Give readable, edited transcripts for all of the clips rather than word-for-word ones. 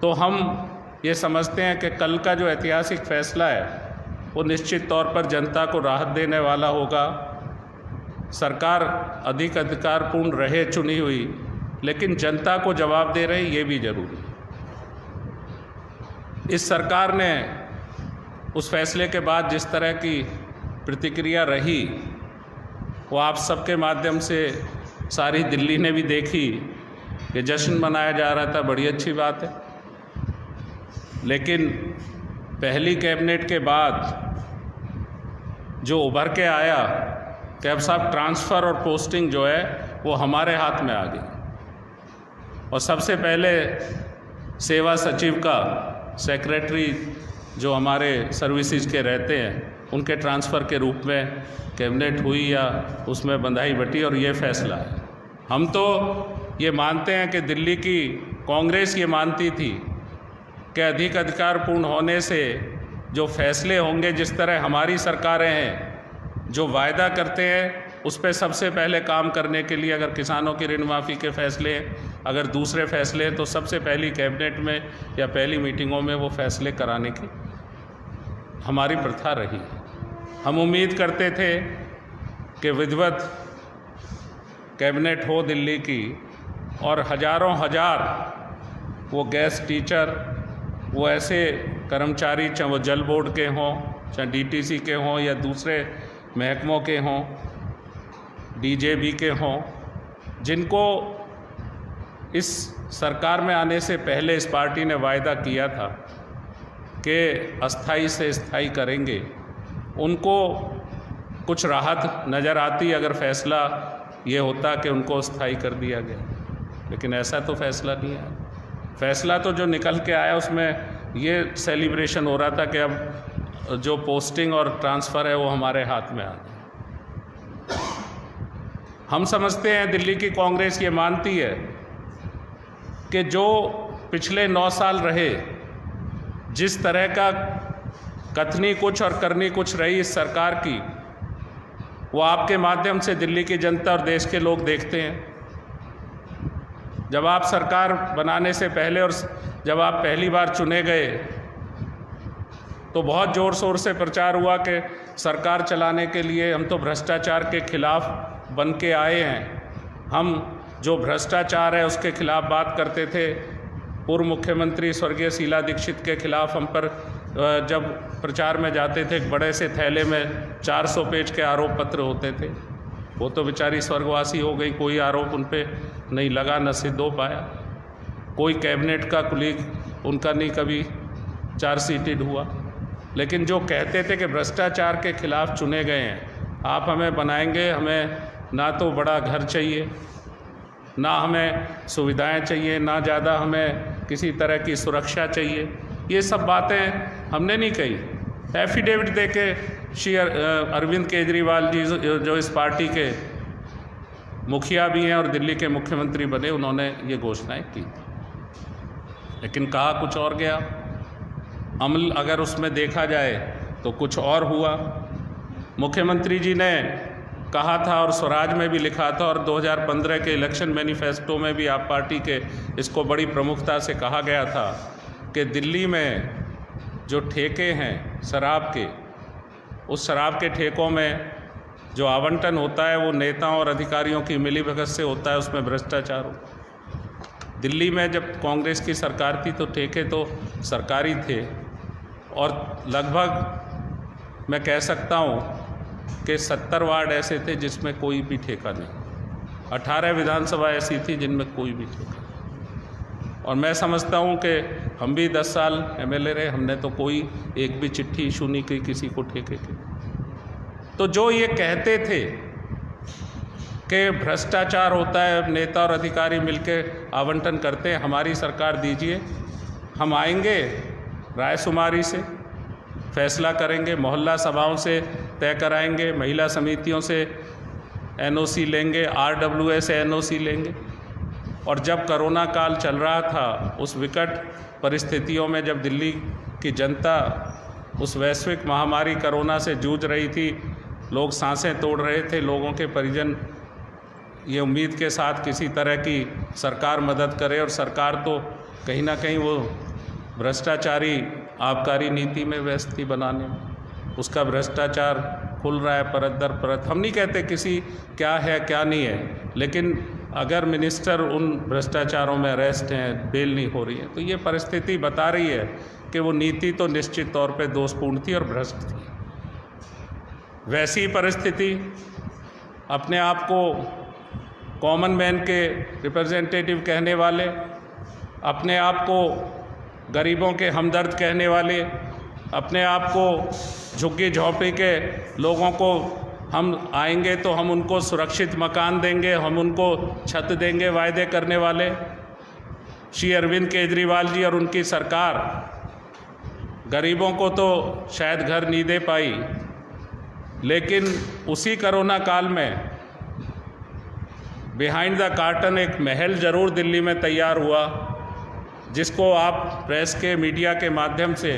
तो हम ये समझते हैं कि कल का जो ऐतिहासिक फैसला है वो निश्चित तौर पर जनता को राहत देने वाला होगा। सरकार अधिक अधिकारपूर्ण रहे चुनी हुई, लेकिन जनता को जवाब दे रही, ये भी जरूरी है। इस सरकार ने उस फैसले के बाद जिस तरह की प्रतिक्रिया रही वो आप सबके माध्यम से सारी दिल्ली ने भी देखी कि जश्न मनाया जा रहा था, बड़ी अच्छी बात है। लेकिन पहली कैबिनेट के बाद जो उभर के आया कि अब साहब ट्रांसफ़र और पोस्टिंग जो है वो हमारे हाथ में आ गई, और सबसे पहले सेवा सचिव का सेक्रेटरी जो हमारे सर्विसेज के रहते हैं उनके ट्रांसफ़र के रूप में कैबिनेट हुई या उसमें बंधाई बटी, और ये फैसला है। हम तो ये मानते हैं कि दिल्ली की कांग्रेस ये मानती थी कि अधिक अधिकारपूर्ण होने से जो फैसले होंगे, जिस तरह हमारी सरकारें हैं जो वायदा करते हैं उस पर सबसे पहले काम करने के लिए, अगर किसानों की ऋण माफ़ी के फैसले हैं, अगर दूसरे फैसले हैं, तो सबसे पहली कैबिनेट में या पहली मीटिंगों में वो फैसले कराने की हमारी प्रथा रही। हम उम्मीद करते थे कि विधिवत कैबिनेट हो दिल्ली की, और हजारों हजार वो गेस्ट टीचर, वो ऐसे कर्मचारी, चाहे वो जल बोर्ड के हों, चाहे डीटीसी के हों या दूसरे महकमों के हों, डीजेबी के हों, जिनको इस सरकार में आने से पहले इस पार्टी ने वायदा किया था कि अस्थाई से स्थायी करेंगे, उनको कुछ राहत नज़र आती अगर फैसला ये होता कि उनको स्थायी कर दिया गया। लेकिन ऐसा तो फैसला नहीं आया। फैसला तो जो निकल के आया उसमें ये सेलिब्रेशन हो रहा था कि अब जो पोस्टिंग और ट्रांसफ़र है वो हमारे हाथ में आ गया। हम समझते हैं, दिल्ली की कांग्रेस ये मानती है कि जो पिछले 9 साल रहे, जिस तरह का कथनी कुछ और करनी कुछ रही इस सरकार की, वो आपके माध्यम से दिल्ली की जनता और देश के लोग देखते हैं। जब आप सरकार बनाने से पहले और जब आप पहली बार चुने गए तो बहुत ज़ोर शोर से प्रचार हुआ कि सरकार चलाने के लिए हम तो भ्रष्टाचार के खिलाफ बन के आए हैं। हम जो भ्रष्टाचार है उसके खिलाफ बात करते थे। पूर्व मुख्यमंत्री स्वर्गीय शीला दीक्षित के खिलाफ हम पर जब प्रचार में जाते थे, एक बड़े से थैले में 400 पेज के आरोप पत्र होते थे। वो तो बेचारी स्वर्गवासी हो गई, कोई आरोप उन पे नहीं लगा, न सिद्ध हो पाया। कोई कैबिनेट का कुलीग उनका नहीं कभी चार्जशीटेड हुआ। लेकिन जो कहते थे कि भ्रष्टाचार के खिलाफ चुने गए हैं, आप हमें बनाएंगे, हमें ना तो बड़ा घर चाहिए, ना हमें सुविधाएं चाहिए, ना ज़्यादा हमें किसी तरह की सुरक्षा चाहिए, ये सब बातें हमने नहीं कही। एफिडेविट दे के श्री अरविंद केजरीवाल जी जो इस पार्टी के मुखिया भी हैं और दिल्ली के मुख्यमंत्री बने, उन्होंने ये घोषणाएं की। लेकिन कहा कुछ और गया, अमल अगर उसमें देखा जाए तो कुछ और हुआ। मुख्यमंत्री जी ने कहा था और स्वराज में भी लिखा था, और 2015 के इलेक्शन मैनिफेस्टो में भी आप पार्टी के इसको बड़ी प्रमुखता से कहा गया था कि दिल्ली में जो ठेके हैं शराब के, उस शराब के ठेकों में जो आवंटन होता है वो नेताओं और अधिकारियों की मिलीभगत से होता है, उसमें भ्रष्टाचार हो। दिल्ली में जब कांग्रेस की सरकार थी तो ठेके तो सरकारी थे, और लगभग मैं कह सकता हूँ कि 70 वार्ड ऐसे थे जिसमें कोई भी ठेका नहीं, 18 विधानसभा ऐसी थी जिनमें कोई भी ठेका नहीं। और मैं समझता हूँ कि हम भी 10 साल एमएलए रहे, हमने तो कोई एक भी चिट्ठी इशू नहीं की किसी को ठेके की। तो जो ये कहते थे कि भ्रष्टाचार होता है, नेता और अधिकारी मिलकर आवंटन करते हैं, हमारी सरकार दीजिए, हम आएंगे रायशुमारी से फैसला करेंगे, मोहल्ला सभाओं से तय कराएंगे, महिला समितियों से एनओसी लेंगे, आरडब्ल्यूए से एनओसी लेंगे। और जब कोरोना काल चल रहा था, उस विकट परिस्थितियों में जब दिल्ली की जनता उस वैश्विक महामारी कोरोना से जूझ रही थी, लोग सांसें तोड़ रहे थे, लोगों के परिजन ये उम्मीद के साथ किसी तरह की सरकार मदद करे, और सरकार तो कहीं ना कहीं वो भ्रष्टाचारी आबकारी नीति में व्यस्त थी बनाने में, उसका भ्रष्टाचार खुल रहा है परत दर परत। हम नहीं कहते किसी क्या है क्या नहीं है, लेकिन अगर मिनिस्टर उन भ्रष्टाचारों में अरेस्ट हैं, बेल नहीं हो रही है, तो ये परिस्थिति बता रही है कि वो नीति तो निश्चित तौर पे दोषपूर्ण थी और भ्रष्ट थी। वैसी परिस्थिति अपने आप को कॉमन मैन के रिप्रेजेंटेटिव कहने वाले, अपने आप को गरीबों के हमदर्द कहने वाले, अपने आप को झुग्गी झोंपड़ी के लोगों को हम आएंगे तो हम उनको सुरक्षित मकान देंगे, हम उनको छत देंगे वायदे करने वाले श्री अरविंद केजरीवाल जी और उनकी सरकार गरीबों को तो शायद घर नहीं दे पाई, लेकिन उसी कोरोना काल में बिहाइंड द कर्टन एक महल ज़रूर दिल्ली में तैयार हुआ, जिसको आप प्रेस के मीडिया के माध्यम से,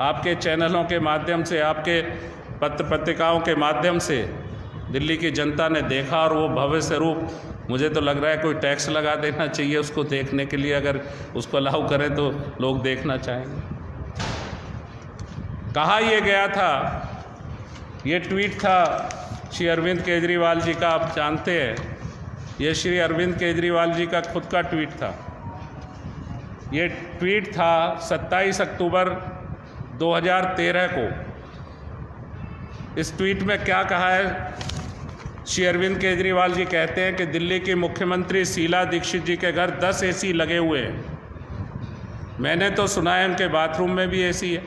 आपके चैनलों के माध्यम से, आपके पत्र पत्रिकाओं के माध्यम से दिल्ली की जनता ने देखा। और वो भव्य स्वरूप, मुझे तो लग रहा है कोई टैक्स लगा देना चाहिए उसको देखने के लिए, अगर उसको अलाउ करें तो लोग देखना चाहेंगे। कहा यह गया था, ये ट्वीट था श्री अरविंद केजरीवाल जी का, आप जानते हैं ये श्री अरविंद केजरीवाल जी का खुद का ट्वीट था। ये ट्वीट था 27 अक्टूबर 2013 को। इस ट्वीट में क्या कहा है, श्री अरविंद केजरीवाल जी कहते हैं कि दिल्ली की मुख्यमंत्री शीला दीक्षित जी के घर 10 एसी लगे हुए हैं। मैंने तो सुना है उनके बाथरूम में भी एसी है।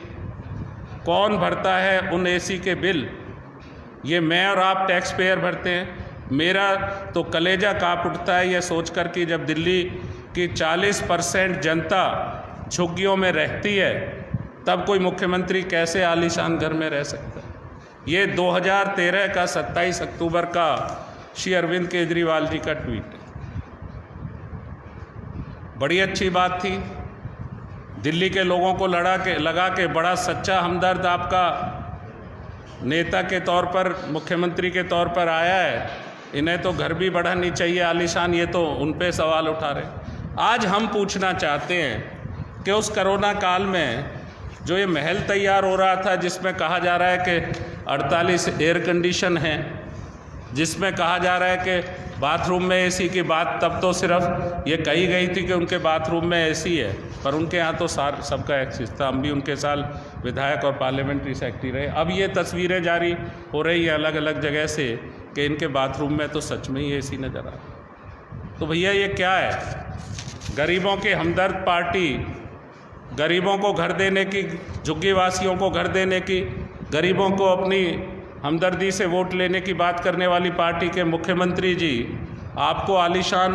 कौन भरता है उन एसी के बिल? ये मैं और आप टैक्स पेयर भरते हैं। मेरा तो कलेजा कांप उठता है ये सोचकर कि जब दिल्ली की 40% जनता झुग्गियों में रहती है, तब कोई मुख्यमंत्री कैसे आलीशान घर में रह सकता है। ये 2013 का 27 अक्टूबर का श्री अरविंद केजरीवाल जी का ट्वीट है। बड़ी अच्छी बात थी, दिल्ली के लोगों को लगा के बड़ा सच्चा हमदर्द आपका नेता के तौर पर, मुख्यमंत्री के तौर पर आया है। इन्हें तो घर भी बढ़ानी चाहिए आलीशान, ये तो उन पे सवाल उठा रहे। आज हम पूछना चाहते हैं कि उस कोरोना काल में जो ये महल तैयार हो रहा था, जिसमें कहा जा रहा है कि 48 एयर कंडीशन हैं, जिसमें कहा जा रहा है कि बाथरूम में एसी की बात तब तो सिर्फ ये कही गई थी कि उनके बाथरूम में एसी है, पर उनके यहाँ तो सबका एक्सेस था। हम भी उनके साथ विधायक और पार्लियामेंट्री सेक्रेटरी रहे। अब ये तस्वीरें जारी हो रही है अलग अलग जगह से कि इनके बाथरूम में तो सच में ही एसी नज़र आ रहा है। तो भैया ये क्या है? गरीबों की हमदर्द पार्टी, गरीबों को घर देने की, झुग्गी वासियों को घर देने की, गरीबों को अपनी हमदर्दी से वोट लेने की बात करने वाली पार्टी के मुख्यमंत्री जी, आपको आलीशान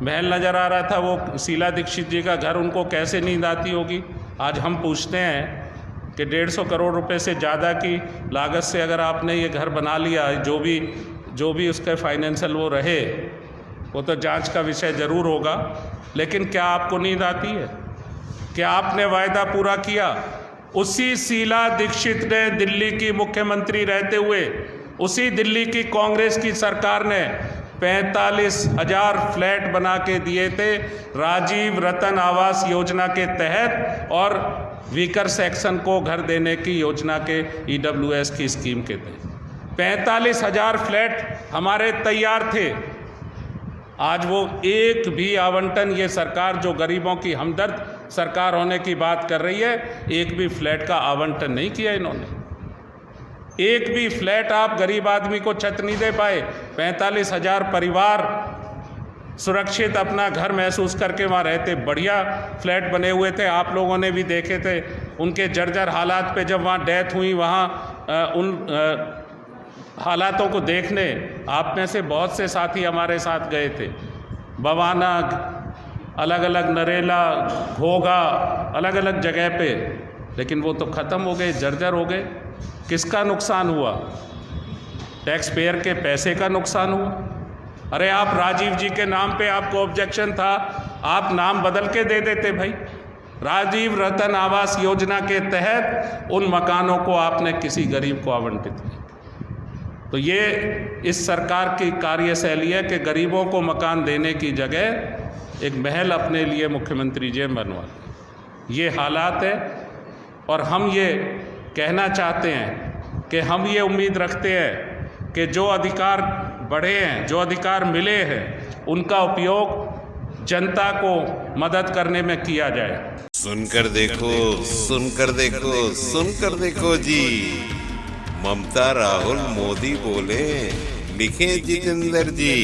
महल नज़र आ रहा था, वो शीला दीक्षित जी का घर, उनको कैसे नींद आती होगी? आज हम पूछते हैं कि 150 करोड़ रुपए से ज़्यादा की लागत से अगर आपने ये घर बना लिया, जो भी उसके फाइनेंशियल वो रहे, वो तो जांच का विषय ज़रूर होगा, लेकिन क्या आपको नींद आती है? क्या आपने वायदा पूरा किया? उसी शीला दीक्षित ने दिल्ली की मुख्यमंत्री रहते हुए, उसी दिल्ली की कांग्रेस की सरकार ने 45,000 फ्लैट बना के दिए थे राजीव रतन आवास योजना के तहत और वीकर सेक्शन को घर देने की योजना के EWS की स्कीम के तहत 45,000 फ्लैट हमारे तैयार थे। आज वो एक भी आवंटन, ये सरकार जो गरीबों की हमदर्द सरकार होने की बात कर रही है, एक भी फ्लैट का आवंटन नहीं किया इन्होंने। एक भी फ्लैट आप गरीब आदमी को छत नहीं दे पाए। 45,000 परिवार सुरक्षित अपना घर महसूस करके वहाँ रहते, बढ़िया फ्लैट बने हुए थे, आप लोगों ने भी देखे थे उनके जर्जर हालात पे। जब वहाँ डेथ हुई, वहाँ उन हालातों को देखने आप में से बहुत से साथी हमारे साथ गए थे। बवाना, अलग अलग नरेला, घोगा, अलग अलग जगह पे, लेकिन वो तो ख़त्म हो गए, जर्जर हो गए। किसका नुकसान हुआ? टैक्स पेयर के पैसे का नुकसान हुआ। अरे आप राजीव जी के नाम पे आपको ऑब्जेक्शन था, आप नाम बदल के दे देते भाई। राजीव रतन आवास योजना के तहत उन मकानों को आपने किसी गरीब को आवंटित किया। तो ये इस सरकार की कार्यशैली है कि गरीबों को मकान देने की जगह एक महल अपने लिए मुख्यमंत्री जी बनवा लें। ये हालात है। और हम ये कहना चाहते हैं कि हम ये उम्मीद रखते हैं कि जो अधिकार बढ़े हैं, जो अधिकार मिले हैं, उनका उपयोग जनता को मदद करने में किया जाए। सुनकर देखो, सुनकर देखो, सुनकर देखो जी। ममता, राहुल, मोदी बोले, लिखे जितेंद्र जी।